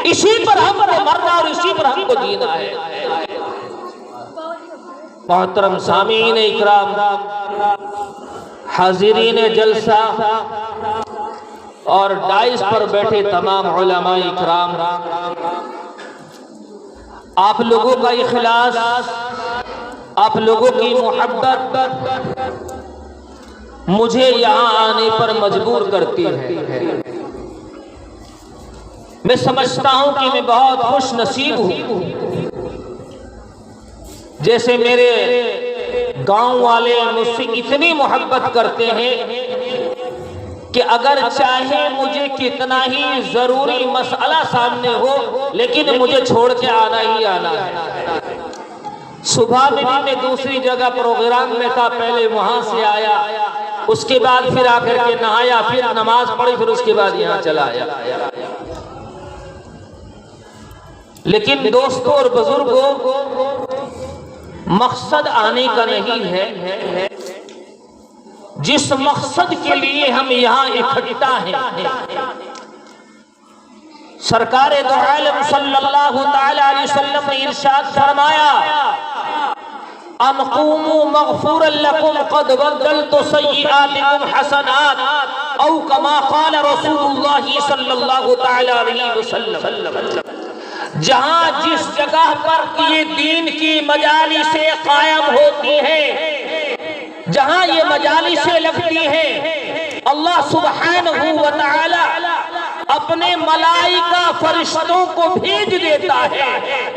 इसी पर हमको मरना और इसी पर हमको जीना है। मोहतरम सामीन इकराम, हाजिरीन जलसा और डाइस पर बैठे तमाम उलमा इकराम, आप लोगों का इखलास, आप लोगों की मोहब्बत मुझे यहाँ आने पर मजबूर करती है। मैं समझता हूं कि मैं बहुत खुश नसीब हूं। जैसे मेरे गांव वाले मुझसे इतनी मोहब्बत करते हैं कि अगर चाहे मुझे कितना ही जरूरी मसला सामने हो, लेकिन मुझे छोड़ के आना ही आना है। सुबह में भी मैं दूसरी जगह प्रोग्राम में था, पहले वहां से आया, उसके बाद फिर आकर के नहाया, फिर नमाज पढ़ी, फिर उसके बाद यहाँ चला आया। लेकिन दोस्तों और बुजुर्गों, मकसद आने का नहीं है, जिस मकसद के लिए हम यहाँ इकट्ठा हैं। सरकार दो आलम सल्लल्लाहु तआला अलैहि वसल्लम ने इरशाद फरमाया, अनकुमु मगफूरन लकुम क़द बद्दलतु सय्यिआतिकुम हसनात औ कमा क़ाल रसूलुल्लाह सल्लल्लाहु तआला अलैहि वसल्लम। जहां जिस जगह पर ये दीन की मजालिसें कायम होती हैं, जहां ये मजालिसें लगती हैं, अल्लाह सुब्हानहू व तआला अपने मलाइका फरिश्तों को भेज देता है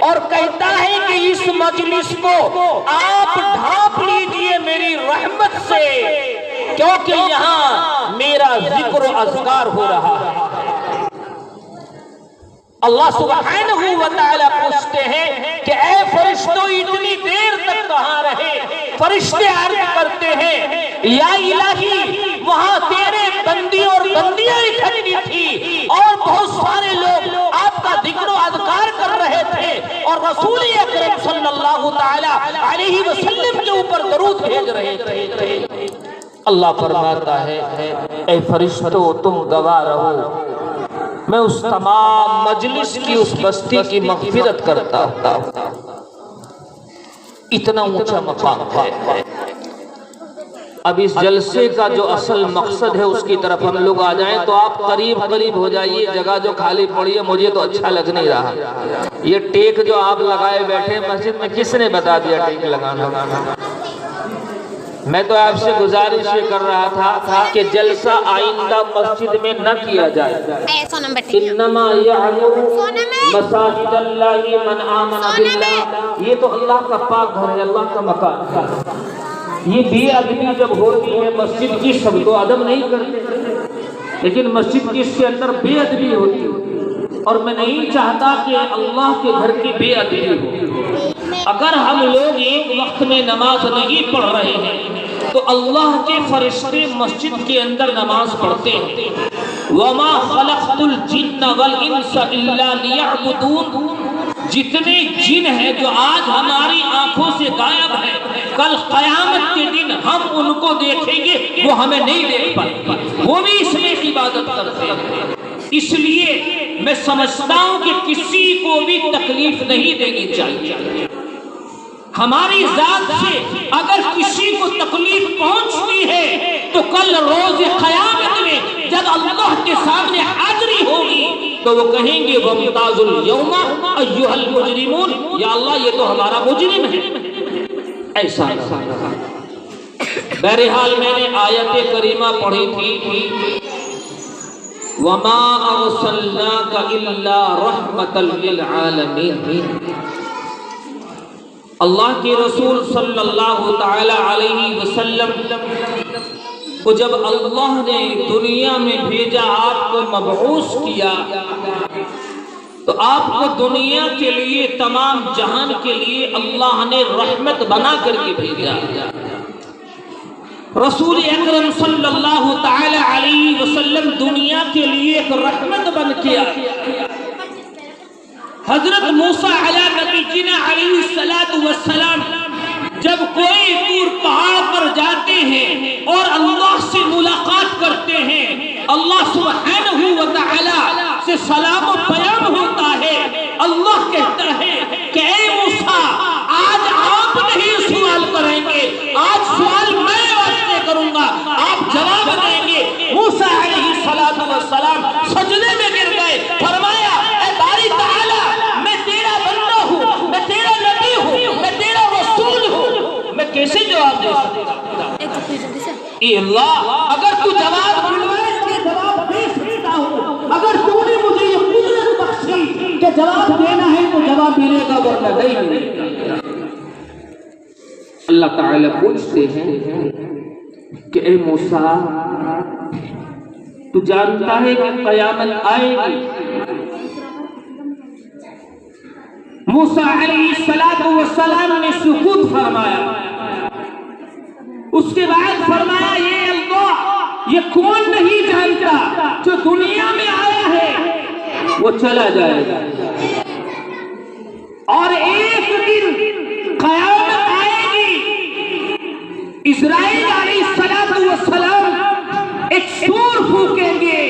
और कहता है कि इस मजलिस को आप ढांप लीजिए मेरी रहमत से, क्योंकि यहाँ मेरा जिक्र अज़कार हो रहा है। अल्लाह सुब्हानहू व तआला पूछते हैं कि ऐ फरिश्तों इतनी देर तक कहाँ रहे? फरिश्ते अर्ज करते हैं, या इलाही, वहां तेरे बंदी और बंदियां इकट्ठी थी और बहुत सारे लोग आपका जिक्र अज़कार कर रहे थे और रसूल अकरम सल्लल्लाहु तआला अलैहि वसल्लम के ऊपर दरूद भेज रहे थे। अल्लाह फरमाता है, ऐ फरिश्तों तुम गवाह रहो, मैं उस तमाम मजलिस की, उस बस्ती की मग़फ़िरत करता हूं। इतना ऊंचा मकाम है। अब इस जलसे का जो असल मकसद है उसकी तरफ हम लोग आ जाएं तो आप करीब करीब हो जाइए। जगह जो खाली पड़ी है मुझे तो अच्छा लग नहीं रहा। ये टेक जो आप लगाए बैठे मस्जिद में, किसने बता दिया टेक लगाना? मैं तो आपसे गुजारिश ये कर रहा था कि जलसा आइंदा मस्जिद में न किया जाए। इन्नमा यअमुरु मसाजिदल्लाहि मन आमना बिल्लाह। ये तो अल्लाह का पाक घर है, अल्लाह का मकान है। ये बेअदबी जब होती है मस्जिद की, सब तो अदब नहीं करते, लेकिन मस्जिद की इसके अंदर बेअदबी होती है और मैं नहीं चाहता कि अल्लाह के घर की बेअदबी हो। अगर हम लोग एक वक्त में नमाज नहीं पढ़ रहे हैं तो अल्लाह के फरिश्ते मस्जिद के अंदर नमाज पढ़ते हैं। वमा खलक़तुल जिन्न वल इंसा इल्ला लियअबुदून। जितने जिन हैं जो आज हमारी आंखों से गायब हैं, कल क़यामत के दिन हम उनको देखेंगे, वो हमें नहीं देख पाएंगे, वो भी इसमें इबादत करते हैं। इसलिए मैं समझता हूं कि किसी को भी तकलीफ नहीं देनी चाहिए। हमारी जात से अगर किसी को तकलीफ पहुंचती है तो कल रोज क़यामत में जब अल्लाह के सामने हाजिरी होगी तो वो कहेंगे वमताजुल यौमा अय्युहल मुजरिमून, या अल्लाह ये तो हमारा मुजरिम है। ऐसा बहरहाल मैंने आयत करीमा पढ़ी थी, वमा अरसलनाका इल्ला रहमतल लिल आलमीन। अल्लाह के रसूल सल्लल्लाहु तआला अलैहि वसल्लम को जब अल्लाह ने दुनिया में भेजा, आपको मबऊस किया, तो आपको दुनिया के लिए, तमाम जहान के लिए अल्लाह ने रहमत बना करके भेजा। रसूल अकरम सल्लल्लाहु तआला अलैहि वसल्लम दुनिया के लिए एक रहमत बन के आए। हजरत मूसा अला नबीना अलैहिस्सलातु वस्सलाम जब कोई दूर पहाड़ पर जाते हैं और अल्लाह से मुलाकात करते हैं, अल्लाह सुब्हानहू व तआला से सलाम व प्याम होता है, कि अल्लाह अगर तू जवाब दिलवाए तो जवाब दे सकता हूं, अगर तूने मुझे ये कुदरत बख्शी कि जवाब देना है तो जवाब मिलेगा, वरना नहीं मिलेगा। अल्लाह ताला पूछते हैं कि ए मूसा, तू जानता है कि क़यामत आएगी? मूसा अलैहिस्सलातु वस्सलाम ने सुकूत फरमाया। उसके बाद फरमाया, ये अल्लाह, ये कौन नहीं जानता जो दुनिया में आया है वो चला जाएगा, और एक दिन क़यामत आएगी, इस्राईल अलैहिस्सलातु वस्सलाम एक सूर फूकेंगे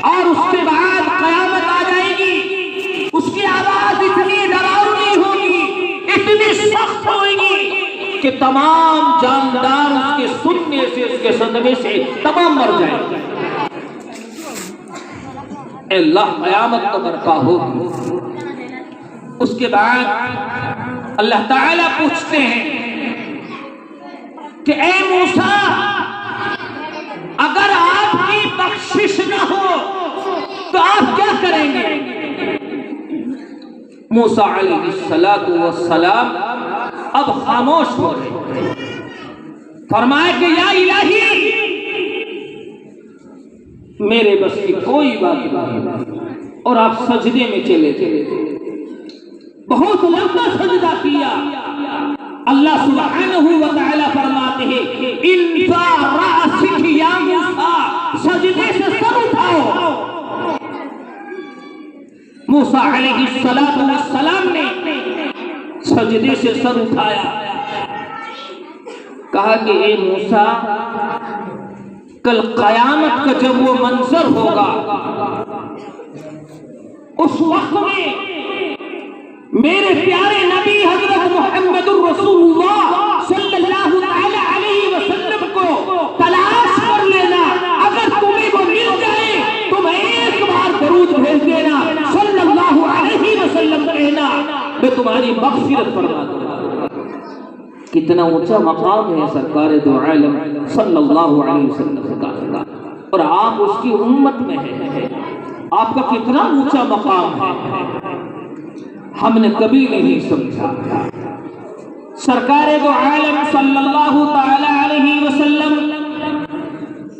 और उसके बाद क़यामत आ जाएगी। उसकी आवाज इतनी डरावनी होगी, इतनी सख्त होगी कि तमाम जानदार उसके सुनने से, उसके सदमे से तमाम मर जाएंगे। अल्लाह क़यामत तो बरपा होगी। उसके बाद अल्लाह ताला पूछते हैं कि ए मूसा, अगर आपकी बख्शिश न हो तो आप क्या करेंगे? मूसा अलैहिस्सलातु वस्सलाम अब खामोश हो गए। फरमाया कि या इलाही, मेरे बस की कोई बात नहीं, और आप सजदे में चले चले। बहुत लंबा सजदा किया। अल्लाह सुब्हानहू व तआला फरमाते हैं, इन्फा रासिक या मूसा, सजदे से सर उठाओ। मूसा अलैहिस्सलातु वस्सलाम ने सजदे से सर उठाया। कहा कि ए मूसा, कल क़यामत का जब वो मंजर होगा, उस वक्त में मेरे प्यारे नबी हजरत मुहम्मदुर रसूलुल्लाह सल्लल्लाहु तआला अलैहि वसल्लम को तलाश कर लेना। अगर तुम्हें वो मिल जाए, तुम एक बार दरूद भेज देना, सल्लल्लाहु अलैहि वसल्लम कहना, मैं तुम्हारी मग़फ़िरत फरमा दूंगा। कितना ऊंचा मकाम है सरकार दो आलम सल्लल्लाहु अलैहि वसल्लम का, और आप उसकी उम्मत में हैं। आपका कितना ऊंचा मकाम है, हमने कभी नहीं समझा। सरकार दो आलम सल्लल्लाहु तआला अलैहि वसल्लम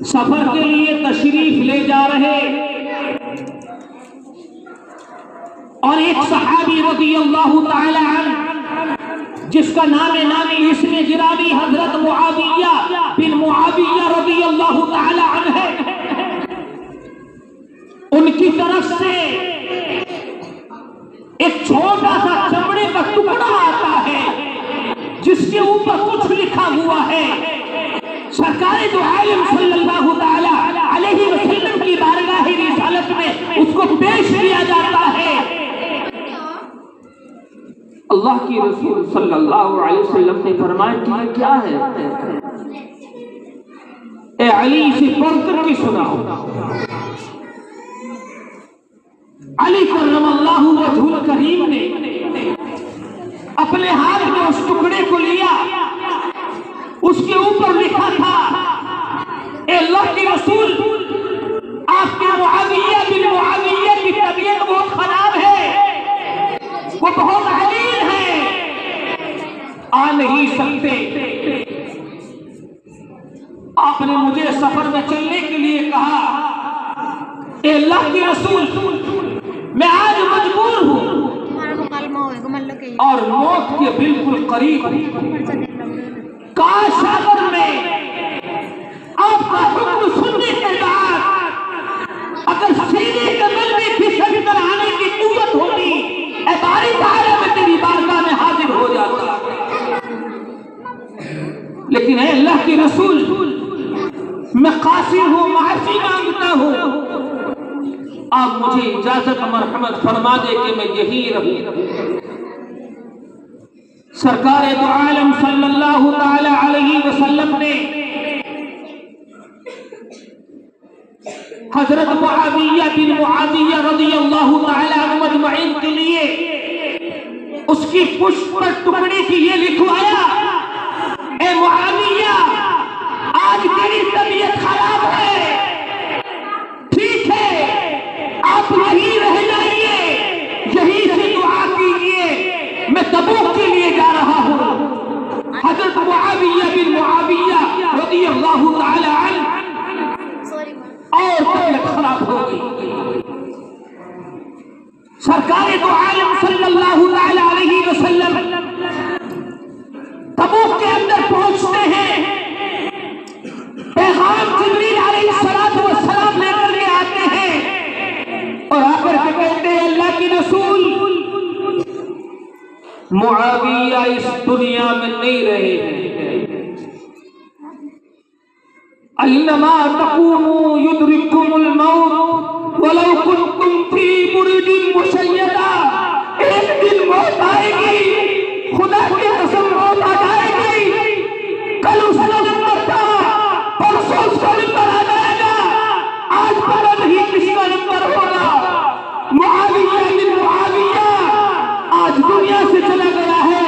सफर के लिए तशरीफ ले जा रहे, और एक सहाबी रज़ियल्लाहु तआला अन्हु, जिसका नाम इसमें गिरावी हजरत मुआविया बिन मुआविया रज़ियल्लाहु तआला अन्हु है, उनकी तरफ से एक छोटा सा चमड़े का टुकड़ा आता है जिसके ऊपर कुछ लिखा हुआ है। सरकार दो आलम सल्लल्लाहु तआला अलैहि वसल्लम की बारगाह रिसालत में उसको पेश किया जाता है। अल्लाह की रसूल सल्लल्लाहु अलैहि वसल्लम ने फरमाया कि ये क्या है? ए अली, इसे पढ़ करके सुनाओ। अली कर्रमल्लाहु वजहुल करीम ने अपने हाथ में उस टुकड़े को लिया। उसके ऊपर लिखा था, ए अल्लाह के रसूल, आपके मुआविया बिन मुआविया की तबीयत बहुत खराब है, वो बहुत अलील है, आ नहीं सकते। आपने मुझे सफर में चलने के लिए कहा। ए अल्लाह के रसूल, मैं आज मजबूर हूँ और मौत के बिल्कुल करीब हूँ। काश अगर मैं आपका हुक्म सुनने के बाद अगर सीने के बल में फिसल कर आने की कुव्वत होती, ऐ बारी ताला में तेरी बारगाह में हाजिर हो जाता। लेकिन ऐ अल्लाह के रसूल, मैं कासिर हूँ, माफी मांगता हूँ, आप मुझे इजाजत मरहमत फरमा दे कि मैं यही रहूं। सरकार दो आलम सल्लल्लाहु तआला अलैहि वसल्लम ने हजरत मुआविया बिन मुआविया रज़ियल्लाहु तआला अन्हु अजमईन के लिए उसकी पुष्प पर टुकड़े की ये लिखवाया, ए मुआविया, तबूक के लिए जा रहा हूं। हजरत मुआविया बिन मुआविया रज़ियल्लाहु ताला अन्हु और तबीयत खराब हो गई। सरकार दो आलम सल्लल्लाहु ताला अलैहि वसल्लम तबूक के अंदर पहुंचते हैं। पैगाम जिब्रील अलैहिस्सलातु वस्सलाम लेकर के आते हैं और आकर के कहते हैं अल्लाह की रसूल मुआविया इस दुनिया में नहीं रहे हैं। अइन्नमा तकूनु युद्रिकुमुल मौत वलौ कुंतुम फी बुरुजिन मुशय्यदा। एक दिन मौत आएगी, खुदा की कसम मौत आ जाएगी। कल उसका नंबर था, परसों उसका नंबर आ जाएगा, आज पता नहीं किसका नंबर होगा। मुआविया बिन मुआविया आज दुनिया से चला गया है।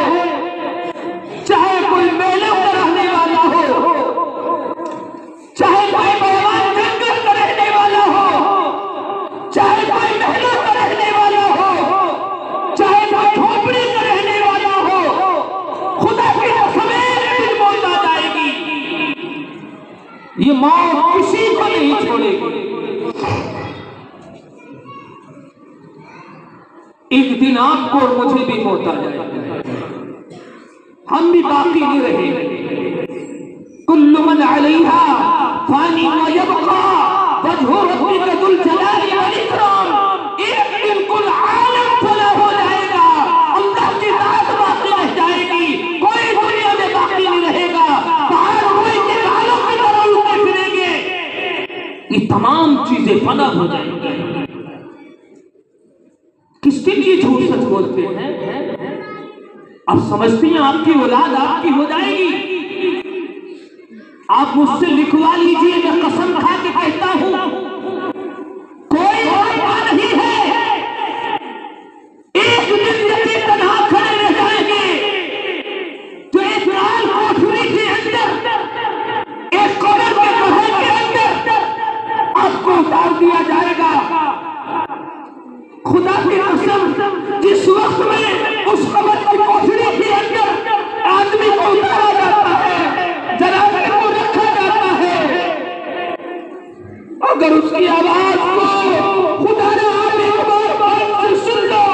चाहे कोई मेले में रहने वाला हो, चाहे कोई बैवान जंगल में रहने वाला हो, चाहे कोई महलों में रहने वाला हो, चाहे कोई झोपड़ी में रहने वाला हो, खुदा की कसम एक दिन मौत आ जाएगी। ये मौत किसी को नहीं छोड़ेगी। एक दिन आपको और मुझे भी मौत आ जाएगी, हम भी बाकी नहीं रहेंगे। कुल्लु मन अलैहा फानी व यबका वजहु रब्बिका जुल जलाली वल इकराम। एक दिन कुल आलम फना हो जाएगा, अल्लाह की जात बाकी रह जाएगी, कोई दुनिया में बाकी नहीं रहेगा। पहाड़ कोई के बालों की तरह उड़ते फिरेंगे, ये तमाम चीजें फना हो जाएंगी। किसके लिए झूठ सच बोलते हैं? आप समझते हैं आपकी औलाद आपकी हो जाएगी? आप मुझसे लिखवा लीजिए, मैं कसम खा के कहता हूं कोई वादा नहीं है। एक दिन यतीम तन्हा खड़े रह जाएंगे, तो एक लाल कोठरी के अंदर, एक कब्र के महल के अंदर आपको उतार दिया जाएगा। खुदा की कसम जिस वक्त में उस कब्र की कोठरी के अंदर आदमी को उतारा जाता है, जनाजे को रखा जाता है, अगर उसकी आवाज को खुदा ने आप एक बार सुन लो,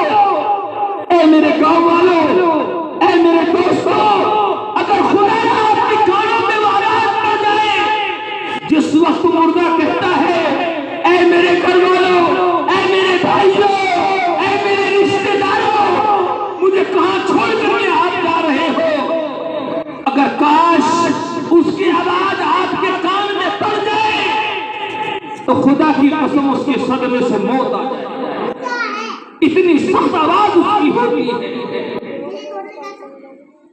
ऐ मेरे गांव वालों, ऐ मेरे दोस्तों, अगर खुदा ने आपके कानों में आवाज आ जाए, जिस वक्त मुर्दा कहता है ऐ मेरे घर वालों, ऐ मेरे भाइयों, कहां छोड़ करके आप जा रहे हो, अगर काश उसकी आवाज आपके कान में पड़ जाए तो खुदा की कसम उसके सदमे से मौत आ जाए। इतनी सख्त आवाज उसकी होती है।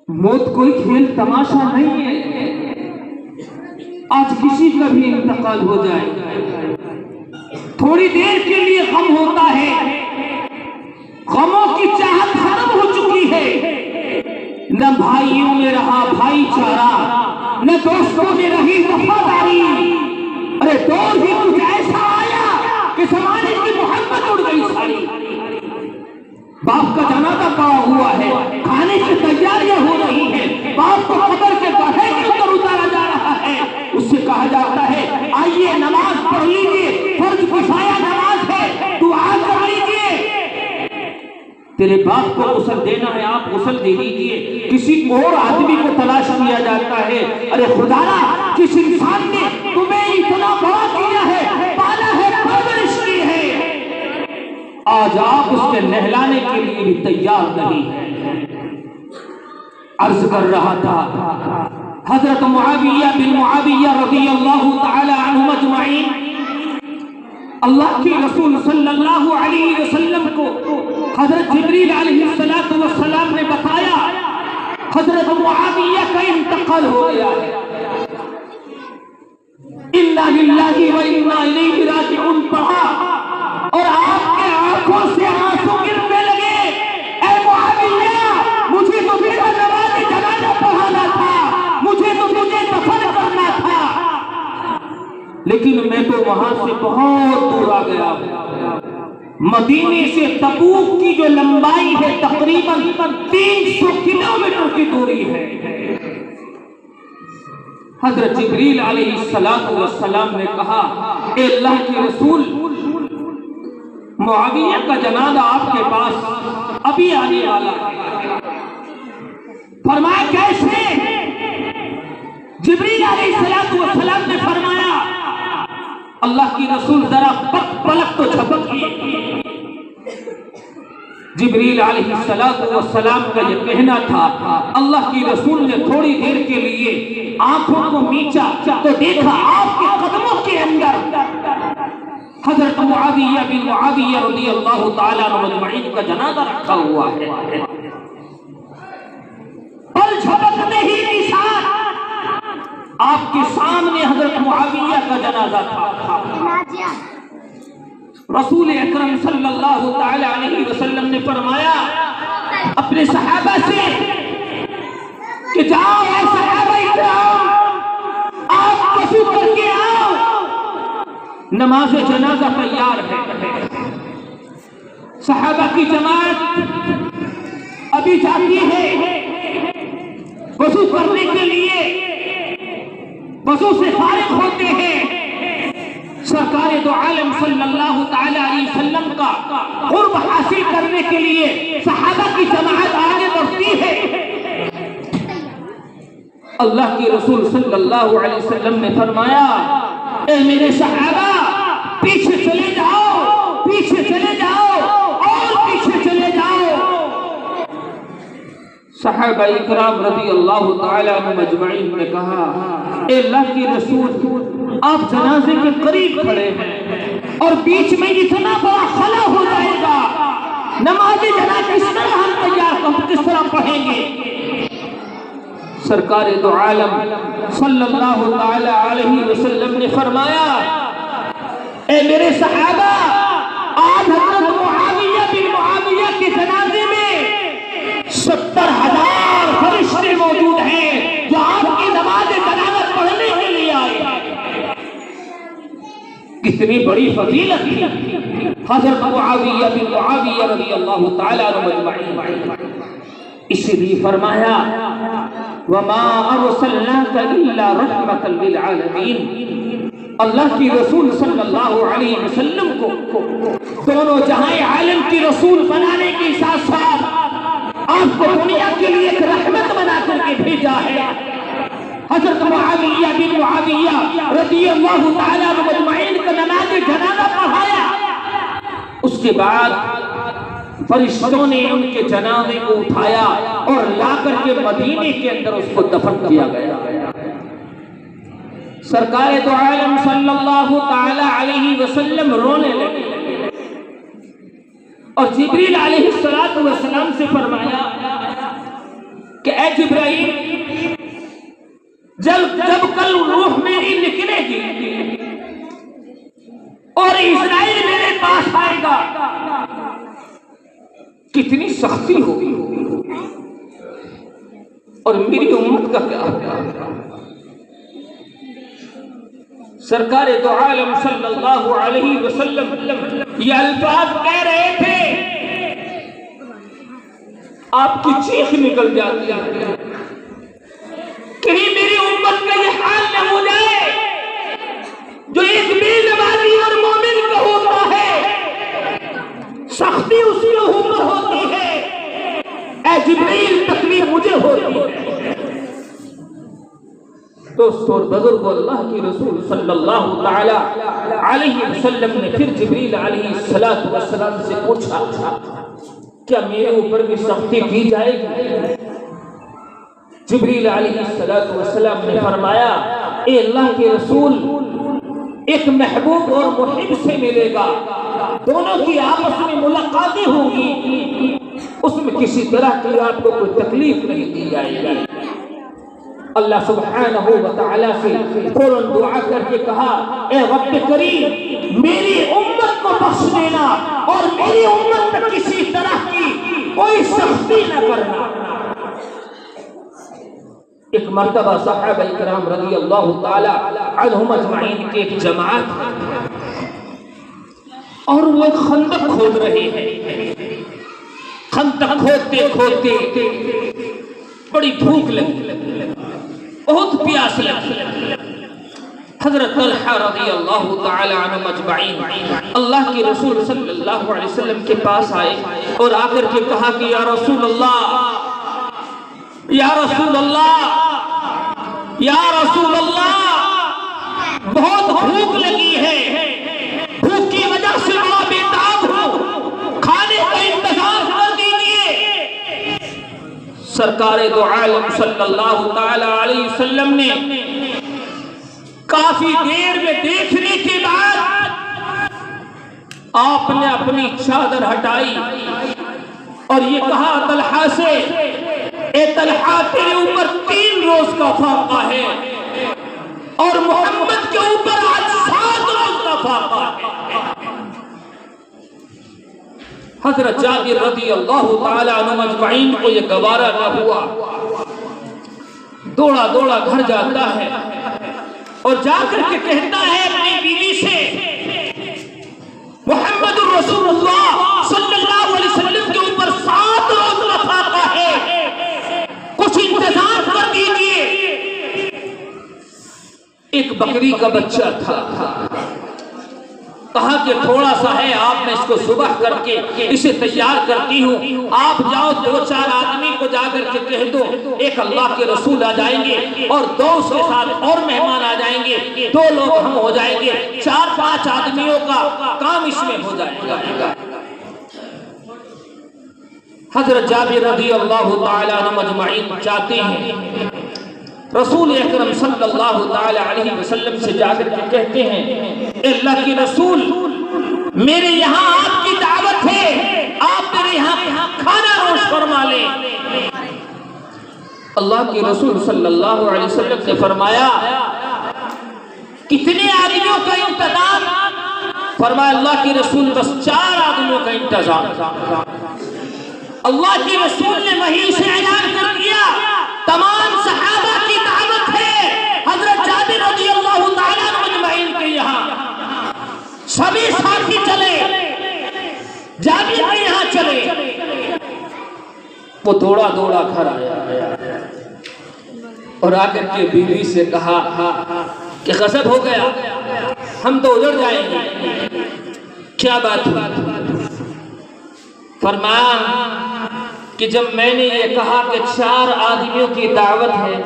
मौत कोई खेल तमाशा नहीं है। आज किसी का भी इंतकाल हो जाए, थोड़ी देर के लिए गम होता है, गमों की चाहत खत्म हो चुकी है। न भाइयों में रहा भाईचारा, न दोस्तों में रही वफादारी। अरे दौर ही कुछ ऐसा आया कि जमाने की मोहब्बत उड़ गई सारी। बाप का जनाजा पड़ा हुआ है, खाने की तैयारियां हो रही हैं, बाप को कब्र के गड्ढे के ऊपर उतारा जा रहा है। उससे कहा जाता है आइए नमाज पढ़ लीजिए, फर्ज किफाया नमाज है, दुआ कर लीजिए। तेरे बाप को गुस्ल देना है, आप गुस्ल दे दीजिए। किसी और आदमी को तलाश किया जाता है, अरे खुदारा जिस इंसान ने तुम्हें इतना बड़ा किया है, पाला है, परवरिश की है, आज आप उसके नहलाने के लिए भी तैयार नहीं है। अर्ज कर रहा था हजरत मुआविया बिन मुआविया रज़ियल्लाहु ताला अन्हुम अजमईन, अल्लाह के रसूल सल्लल्लाहु अलैहि वसल्लम को हजरत जिब्रील अलैहिस्सलातु वस्सलाम ने बताया हजरत मुआविया का इंतकाल हो गया है। इन्ना लिल्लाहि व इन्ना इलैहि राजिऊन पढ़ा और आपके आंखों से आंसू गिरने लगे। ऐ मुआविया, मुझे तो तेरा नमाज़ जनाजा पढ़ाना था, मुझे तो तुझे दफन करना था, लेकिन मैं तो वहां से बहुत दूर आ गया। मदीने से तबूक की जो लंबाई है तकरीबन 300 किलोमीटर की दूरी है। हजरत जिब्रील अलैहिस्सलातु वस्सलाम ने कहा, ए अल्लाह के रसूल, मुआविया का जनाजा आपके पास अभी आने वाला है। फरमाया कैसे? जिब्रील अलैहिस्सलातु वस्सलाम ने फरमाया, अल्लाह की रसूल जरा पलक तो झपकिए। जिब्रील अलैहिस्सलातु वस्सलाम का ये कहना था। अल्लाह की रसूल ने थोड़ी देर के लिए आंखों को मीचा तो देखा आपके कदमों के अंदर हजरत मुआविया बिन मुआविया रज़ियल्लाहु ताला अन्हु अजमईन का जनाजा रखा हुआ है। पल झपकने ही के साथ आपके सामने हजरत मुआविया का जनाजा था। रसूल अकरम सल्लल्लाहु ताला अलैहि वसल्लम ने फरमाया अपने सहाबा से कि जाओ ऐ सहाबा इकराम, आप वज़ू करके आओ, नमाज जनाजा तैयार है। सहाबा की जमात अभी जाती है वज़ू करने के लिए, वज़ू से फारिग होते हैं। सरकार दो आलम सल्लल्लाहु ताला अलैहि वसल्लम का कुर्ब हासिल करने के लिए सहाबा की जमात आगे बढ़ती है। अल्लाह के रसूल सल्लल्लाहु अलैहि वसल्लम ने फरमाया, ए मेरे सहाबा, पीछे चले जाओ, पीछे चले जाओ और पीछे चले जाओ। सहाबा इकराम रज़ियल्लाहु ताला अन्हुम अजमईन ने कहा, ए अल्लाह के रसूल, आप जनाजे के करीब खड़े हैं और बीच में इतना बड़ा खला हो जाएगा, नमाज जनाजा किस तरह हम तैयार किस तरह पढ़ेंगे? सरकार दो आलम सल्लल्लाहु ताला अलैहि वसल्लम ने फरमाया, ए मेरे सहाबा, आज हजरत मुआविया बिन मुआविया के जनाजे में 70,000 फरिश्ते मौजूद हैं जो आपकी नमाज जनाजा पढ़ने के लिए आए। कितनी बड़ी फजीलत थी हजरत मुआविया बिन मुआविया रज़ियल्लाहु ताला अन्हु अजमईन। इसलिए फरमाया, वमा अरसलनाका इल्ला रहमतल लिल आलमीन। अल्लाह की रसूल सल्लल्लाहु अलैहि वसल्लम को दोनों जहां आलम की रसूल बनाने के साथ साथ आपको दुनिया के लिए एक रहमत बना करके भेजा है। हजरत मुआविया बिन मुआविया रज़ियल्लाहु ताला अन्हु अजमईन का नमाज जनाजा पढ़ाया। उसके बाद फरिश्तों ने उनके जनाजे को उठाया और लाकर के मदीने के अंदर उसको दफन किया गया। सरकार दो आलम सल्लल्लाहु ताला अलैहि वसल्लम रोने लगे और जिब्रील अलैहिस्सलातु वस्सलाम से फरमाया कि ए जिब्राइल, जब कल रूह मेरी निकलेगी और इस्राइल मेरे पास आएगा, कितनी सख्ती होगी और मेरी उम्मत का क्या होगा? सरकार दो आलम सल्लल्लाहु अलैहि वसल्लम ये अल्फाज कह रहे थे, आपकी चीख निकल जाती है, कहीं मेरी उम्मत का ये हाल न हो जाए जो एक बेनमाजी और मोमिन का होता है, सख्ती उसके ऊपर होती है। ऐ जिब्रील, तकलीफ मुझे होती है। दोस्तों बुजुर्ग, अल्लाह की रसूल सल्लल्लाहु ताला अलैहि वसल्लम ने फिर जिब्रील अलैहिस्सलातु वस्सलाम से पूछा, क्या मेरे ऊपर भी सख्ती की जाएगी? जिब्रील अलैहिस्सलातु वस्सलाम ने फरमाया, ए अल्लाह के रसूल, एक महबूब और मुहिब से मिलेगा, दोनों की आपस में मुलाकातें होंगी, उसमें किसी तरह की आपको कोई तकलीफ नहीं दी जाएगी। अल्लाह सुब्हानहू व तआला से फौरन दुआ करके कहा, ए रब्ब करीम, मेरी उम्मत को बख्श देना और मेरी उम्मत में किसी तरह की कोई सख्ती न करना। एक मर्तबा सहाबा इकराम रज़ियल्लाहु ताला अन्हुम अजमईन की एक जमात और वो एक खंदक खोद रहे हैं। खंदक खोदते खोदते बड़ी भूख लगी, बहुत प्यास लगी। हजरत तलहा रज़ियल्लाहु ताला अन्हु मजमईन अल्लाह के रसूल सल्लल्लाहु अलैहि वसल्लम के पास आए और आकर के कहा कि या रसूल अल्लाह, या रसूल अल्लाह, या रसूल अल्लाह, बहुत भूख लगी है, भूख की वजह से बड़ा बेताब हूं, खाने का इंतजाम कर दीजिए। सरकारे दो आलम सल्लल्लाहु ताला अलैहि वसल्लम ने काफी देर में देखने के बाद आपने अपनी चादर हटाई और ये कहा तलहा से, ए तलहा, तेरे ऊपर 3 रोज का फाका है और मोहम्मद के ऊपर आज 7 रोज का फाका है। हजरत जाबिर रज़ियल्लाहु ताला अन्हु मजमईन को ये गवारा न हुआ, दौड़ा दौड़ा घर जाता है और जाकर के कहता है अपनी बीवी से, मुहम्मदुर रसूलुल्लाह सल्लल्लाहु अलैहि वसल्लम के ऊपर 7 रोज का फाका है, कुछ इंतजाम कर दीजिए। एक बकरी का बच्चा था, कहा कि थोड़ा सा है, आप मैं इसको सुबह करके इसे तैयार करती हूँ, आप जाओ 2-4 आदमी को जाकर के कह दो, एक अल्लाह के रसूल आ जाएंगे और 2 उसके साथ और मेहमान आ जाएंगे, 2 लोग हम हो जाएंगे, 4-5 आदमियों का काम इसमें हो जाएगा। हजरत जाबिर रज़ियल्लाहु ताला अन्हु मजमईन चाहते हैं, रसूल अकरम सल्लल्लाहु ताला अलैहि वसल्लम से जाकर के कहते हैं, अल्लाह के रसूल, मेरे यहाँ आपकी दावत है, आप मेरे यहाँ खाना रोश फरमा लें। अल्लाह के रसूल सल्लल्लाहु अलैहि वसल्लम ने फरमाया, कितने आदमियों का इंतजाम? फरमाया अल्लाह के रसूल, बस 4 आदमियों का इंतजाम। अल्लाह के रसूल ने वहीं से ऐलान कर दिया, तमाम सहाबा की दावत है हजरत जाबिर रज़ियल्लाहु ताला अन्हु मजमईन के यहाँ, सभी साथी चले, जाबिर के यहाँ चले। वो दौड़ा दौड़ा घर आया और आकर के बीवी से कहा कि गज़ब हो गया, हम तो उधर जाएंगे, क्या बात हुई? फरमाया कि जब मैंने ये कहा कि 4 आदमियों की दावत है,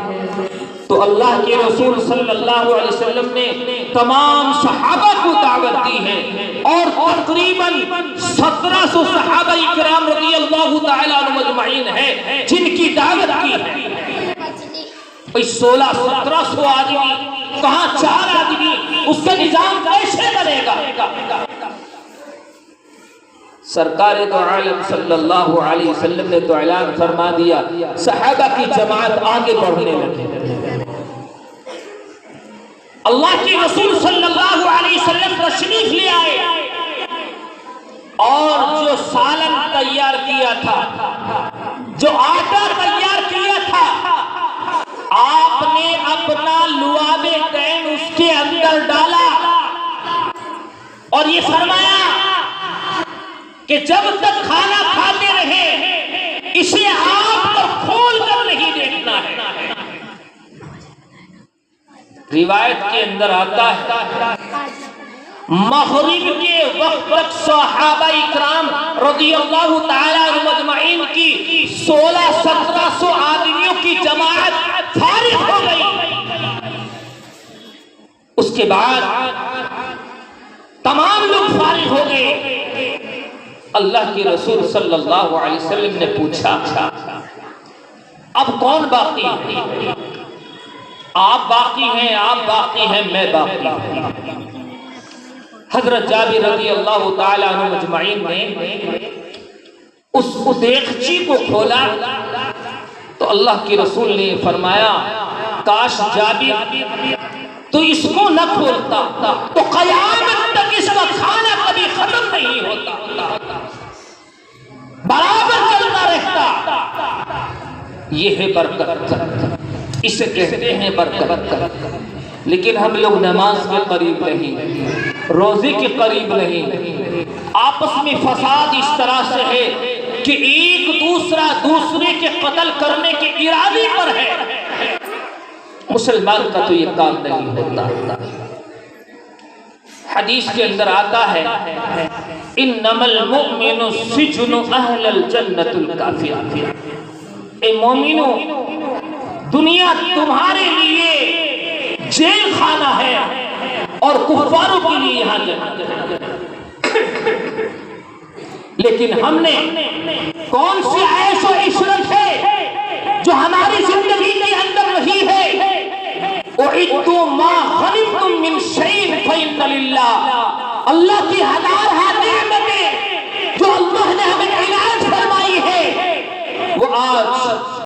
तो अल्लाह के रसूल सल्लल्लाहु अलैहि वसल्लम ने तमाम सहाबा को दावत दी है और तकरीबन 1700 सहाबा इकराम रज़ियल्लाहु ताला अन्हुम मजमईन है जिनकी दावत की है। 1600-1700 आदमी कहाँ 4 आदमी, उसका निजाम कैसे बनेगा? सरकार दो आलम सल्लल्लाहु अलैहि वसल्लम ने तो ऐलान फरमा दिया, सहाबा की जमात आगे बढ़ने लगी। अल्लाह के रसूल सल्लल्लाहु अलैहि वसल्लम तशरीफ ले आए और जो सालन तैयार किया था, जो आटा तैयार किया था, आपने अपना लुआबे तैन उसके अंदर डाला और ये फरमाया कि जब तक खाना खाते रहे इसे आपको खोल कर नहीं देखना है। रिवायत के अंदर आता है, मग़रिब के वक्त तक सहाबा इकराम रज़ियल्लाहु ताला अन्हुम मजमईन की 1600-1700 आदमियों की जमात फारिग हो गई। उसके बाद तमाम लोग फारिग हो गए। अल्लाह के रसूल सल्लल्लाहु अलैहि वसल्लम ने पूछा, अब कौन बाकी है? आप बाकी हैं, आप बाकी हैं, मैं बाकी हूं। हजरत जाबिर रज़ियल्लाहु ताला अन्हु मजमईन ने उस देगची को खोला तो अल्लाह के रसूल ने फरमाया, काश जाबिर तो इसको न खोलता तो क़यामत तक इसका खाना कभी खत्म नहीं होता, बराबर चलता रहता। ये है बरकत, इसे कहते हैं बरकत। लेकिन हम लोग नमाज के करीब नहीं, रोजे के करीब नहीं, आपस में फसाद इस तरह से है कि एक दूसरा दूसरे के कत्ल करने के इरादे पर है। मुसलमान का तो ये काम नहीं होता। हदीस के अंदर आता है इन्नमल मुमिनु सिजनु अहलल जन्नतुल काफिर। ए मोमिनो, दुनिया तुम्हारे लिए जेल खाना है और कुफारों के लिए यहाँ जन्नत। लेकिन हमने कौन सी ऐश और इशरत है जो हमारी जिंदगी के अंदर रही है? उइद्दु मा गनिमतुम मिन शैइन फइन्न लिल्लाह। अल्लाह की हजार नेमत